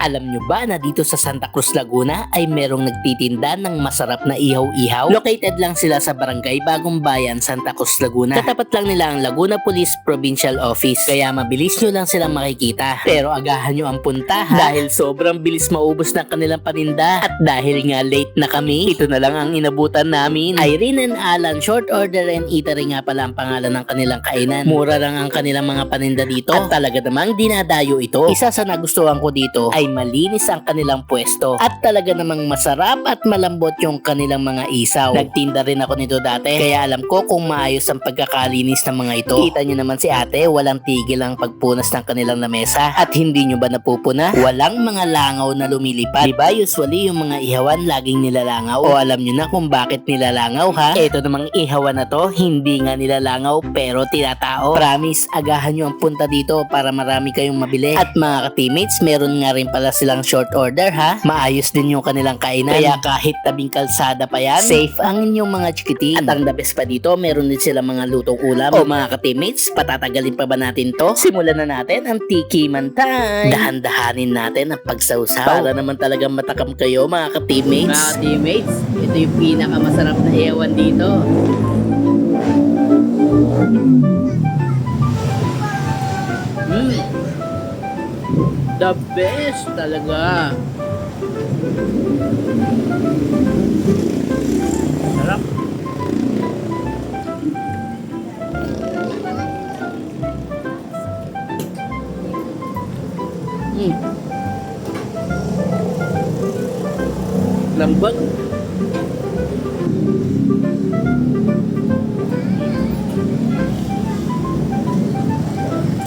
Alam nyo ba na dito sa Santa Cruz, Laguna ay merong nagtitinda ng masarap na ihaw-ihaw? Located lang sila sa Barangay Bagong Bayan, Santa Cruz, Laguna. Katapat lang nila ang Laguna Police Provincial Office, kaya mabilis nyo lang silang makikita. Pero agahan nyo ang punta ha, dahil sobrang bilis maubos ng kanilang paninda. At dahil nga late na kami, ito na lang ang inabutan namin. Irene and Alan Short Order and Eatery nga pala ang pangalan ng kanilang kainan. Mura lang ang kanilang mga paninda dito at talaga namang dinadayo ito. Isa sa nagustuhan ko dito ay malinis ang kanilang pwesto at talaga namang masarap at malambot yung kanilang mga isaw. Nagtinda rin ako nito dati, kaya alam ko kung maayos ang pagkakalinis ng mga ito. Kita nyo naman si ate, walang tigil ang pagpunas ng kanilang lamesa. At hindi nyo ba napupuna? Walang mga langaw na lumilipad. Diba usually yung mga ihawan laging nilalangaw? O alam nyo na kung bakit nilalangaw ha? Ito namang ihawan na to, hindi nga nilalangaw pero tinatao. Promise, agahan nyo ang punta dito para marami kayong mabili. At mga ka-teammates, meron nga rin pala silang short order ha. Maayos din yung kanilang kainan. Kaya kahit tabing kalsada pa yan, safe ang inyong mga chikiting. At ang the best pa dito, meron din silang mga lutong ulam. O mga ka-teammates, patatagalin pa ba natin to? Simulan na natin ang tikiman time. Dahan-dahanin natin ang pagsawsaw para naman talagang matakam kayo mga ka-teammates. Mga teammates, ito yung pinakamasarap na ihawan dito. The best talaga. Sarap. Lambot.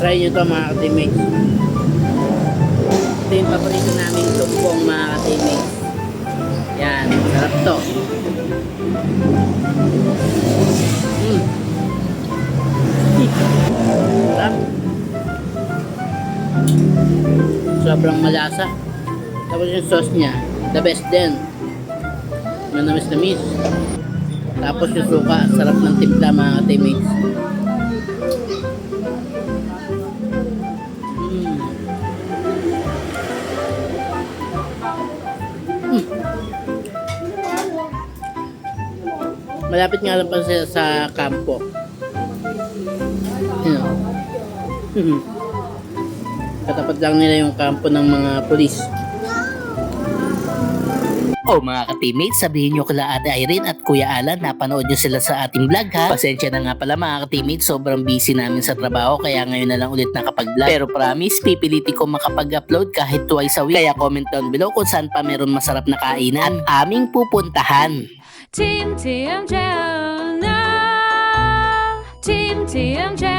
Try nyo to mga ka-teammates. Ito yung paborito namin lumpong mga ka-teammates. Yan, sarap to. Sarap. Sobrang malasa. Tapos yung sauce niya, the best din. Manamis-namis. Tapos yung suka, sarap ng timpla mga ka-teammates. Malapit nga lang pa sila sa kampo. Katapat lang nila yung kampo ng mga pulis. O mga ka-teammates, sabihin nyo kila Ate Irene at Kuya Alan, napanood nyo sila sa ating vlog ha. Pasensya na nga pala mga ka-teammates, sobrang busy namin sa trabaho kaya ngayon na lang ulit nakapag-vlog. Pero promise, pipiliti ko makapag-upload kahit twice a week. Kaya comment down below kung saan pa meron masarap na kainan at aming pupuntahan. Team TMJ now. Team TMJ.